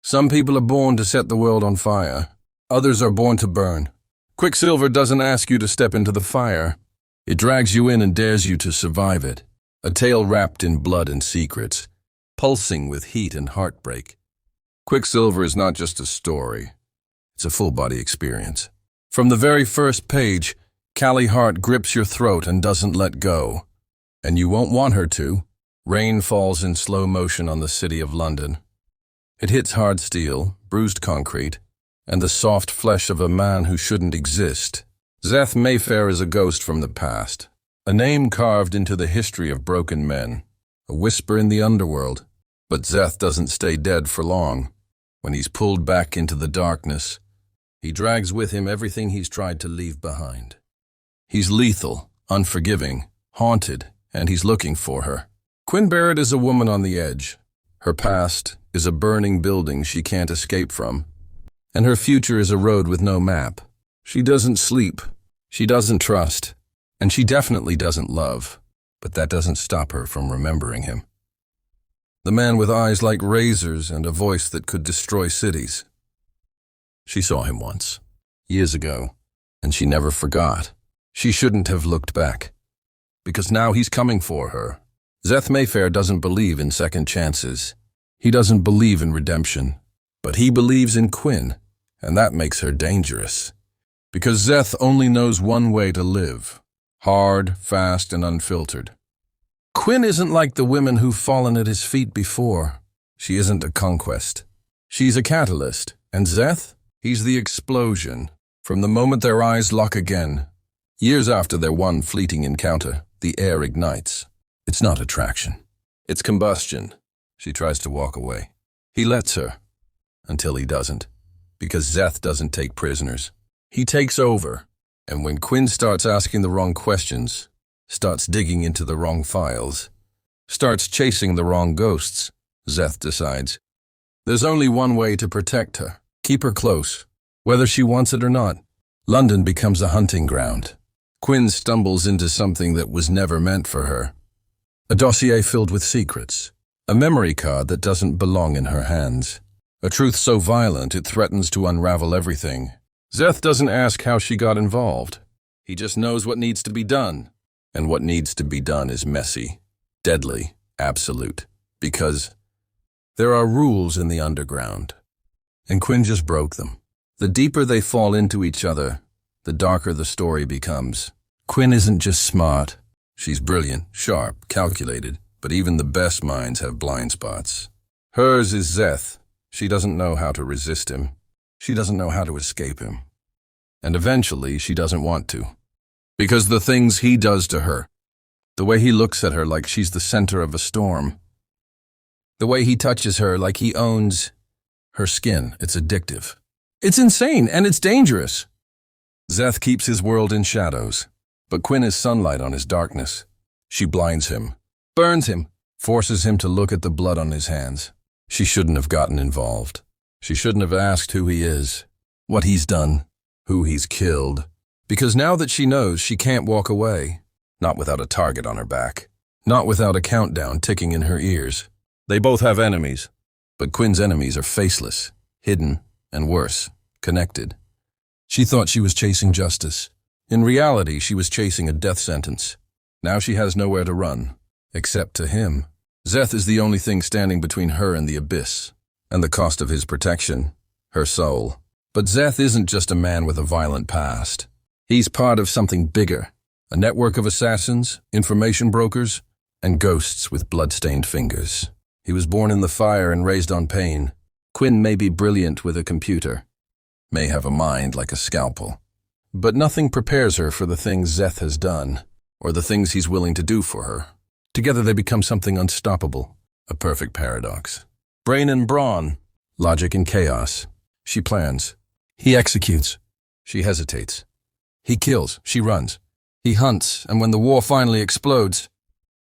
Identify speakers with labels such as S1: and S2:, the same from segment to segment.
S1: Some people are born to set the world on fire. Others are born to burn. QuickSilver doesn't ask you to step into the fire. It drags you in and dares you to survive it. A tale wrapped in blood and secrets, pulsing with heat and heartbreak. QuickSilver is not just a story. It's a full-body experience. From the very first page, Callie Hart grips your throat and doesn't let go. And you won't want her to. Rain falls in slow motion on the city of London. It hits hard steel, bruised concrete, and the soft flesh of a man who shouldn't exist. Zeth Mayfair is a ghost from the past, a name carved into the history of broken men, a whisper in the underworld. But Zeth doesn't stay dead for long. When he's pulled back into the darkness, he drags with him everything he's tried to leave behind. He's lethal, unforgiving, haunted, and he's looking for her. Quinn Barrett is a woman on the edge. Her past is a burning building she can't escape from, and her future is a road with no map. She doesn't sleep, she doesn't trust, and she definitely doesn't love, but that doesn't stop her from remembering him. The man with eyes like razors and a voice that could destroy cities. She saw him once, years ago, and she never forgot. She shouldn't have looked back, because now he's coming for her. Zeth Mayfair doesn't believe in second chances. He doesn't believe in redemption, but he believes in Quinn, and that makes her dangerous. Because Zeth only knows one way to live, hard, fast, and unfiltered. Quinn isn't like the women who've fallen at his feet before. She isn't a conquest. She's a catalyst, and Zeth, he's the explosion. From the moment their eyes lock again, years after their one fleeting encounter, the air ignites. It's not attraction. It's combustion. She tries to walk away. He lets her, until he doesn't, because Zeth doesn't take prisoners. He takes over, and when Quinn starts asking the wrong questions, starts digging into the wrong files, starts chasing the wrong ghosts, Zeth decides. There's only one way to protect her. Keep her close, whether she wants it or not. London becomes a hunting ground. Quinn stumbles into something that was never meant for her. A dossier filled with secrets. A memory card that doesn't belong in her hands. A truth so violent it threatens to unravel everything. Zeth doesn't ask how she got involved. He just knows what needs to be done. And what needs to be done is messy, deadly, absolute. Because there are rules in the underground. And Quinn just broke them. The deeper they fall into each other, the darker the story becomes. Quinn isn't just smart. She's brilliant, sharp, calculated, but even the best minds have blind spots. Hers is Zeth. She doesn't know how to resist him. She doesn't know how to escape him. And eventually, she doesn't want to. Because the things he does to her, the way he looks at her like she's the center of a storm, the way he touches her like he owns her skin, it's addictive. It's insane, and it's dangerous. Zeth keeps his world in shadows, but Quinn is sunlight on his darkness. She blinds him, burns him, forces him to look at the blood on his hands. She shouldn't have gotten involved. She shouldn't have asked who he is, what he's done, who he's killed. Because now that she knows, she can't walk away. Not without a target on her back. Not without a countdown ticking in her ears. They both have enemies, but Quinn's enemies are faceless, hidden, and worse, connected. She thought she was chasing justice. In reality, she was chasing a death sentence. Now she has nowhere to run, except to him. Zeth is the only thing standing between her and the abyss, and the cost of his protection, her soul. But Zeth isn't just a man with a violent past. He's part of something bigger, a network of assassins, information brokers, and ghosts with blood-stained fingers. He was born in the fire and raised on pain. Quinn may be brilliant with a computer, may have a mind like a scalpel, but nothing prepares her for the things Zeth has done, or the things he's willing to do for her. Together they become something unstoppable, a perfect paradox. Brain and brawn, logic and chaos. She plans. He executes. She hesitates. He kills. She runs. He hunts, and when the war finally explodes,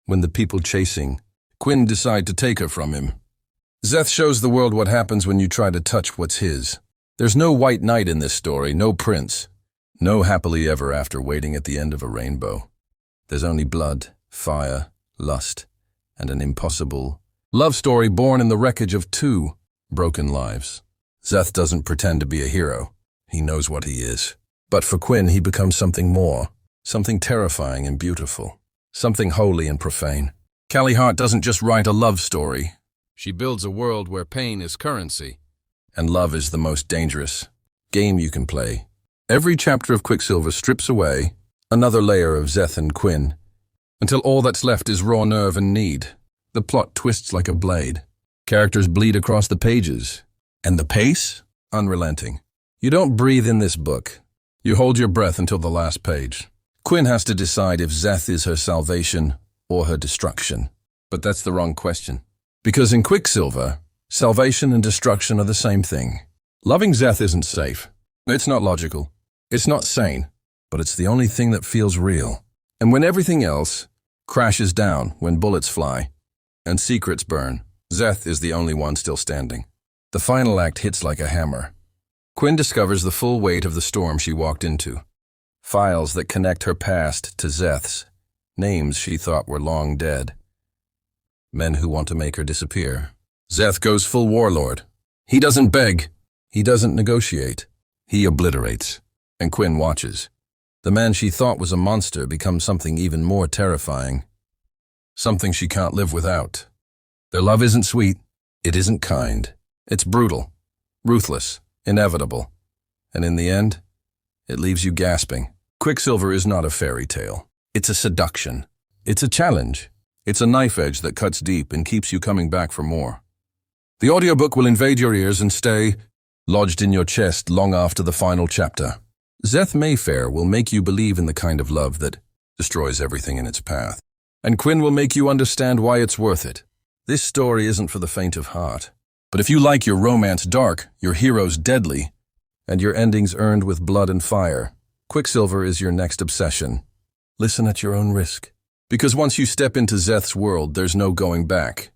S1: when the people chasing Quinn decide to take her from him. Zeth shows the world what happens when you try to touch what's his. There's no white knight in this story, no prince, no happily ever after waiting at the end of a rainbow. There's only blood, fire, lust, and an impossible love story born in the wreckage of two. broken lives. Szeth doesn't pretend to be a hero. He knows what he is. But for Quinn, he becomes something more, something terrifying and beautiful, something holy and profane. Callie Hart doesn't just write a love story. She builds a world where pain is currency, and love is the most dangerous game you can play. Every chapter of QuickSilver strips away another layer of Szeth and Quinn, until all that's left is raw nerve and need. The plot twists like a blade. Characters bleed across the pages. And the pace? Unrelenting. You don't breathe in this book. You hold your breath until the last page. Quinn has to decide if Szeth is her salvation or her destruction. But that's the wrong question. Because in QuickSilver, salvation and destruction are the same thing. Loving Szeth isn't safe. It's not logical. It's not sane. But it's the only thing that feels real. And when everything else crashes down, when bullets fly and secrets burn, Szeth is the only one still standing. The final act hits like a hammer. Quinn discovers the full weight of the storm she walked into. Files that connect her past to Szeth's, names she thought were long dead. Men who want to make her disappear. Szeth goes full warlord. He doesn't beg. He doesn't negotiate. He obliterates. And Quinn watches. The man she thought was a monster becomes something even more terrifying. Something she can't live without. Their love isn't sweet. It isn't kind. It's brutal, ruthless, inevitable. And in the end, it leaves you gasping. QuickSilver is not a fairy tale. It's a seduction. It's a challenge. It's a knife edge that cuts deep and keeps you coming back for more. The audiobook will invade your ears and stay lodged in your chest long after the final chapter. Szeth Mayfair will make you believe in the kind of love that destroys everything in its path. And Quinn will make you understand why it's worth it. This story isn't for the faint of heart. But if you like your romance dark, your heroes deadly, and your endings earned with blood and fire, QuickSilver is your next obsession. Listen at your own risk. Because once you step into Szeth's world, there's no going back.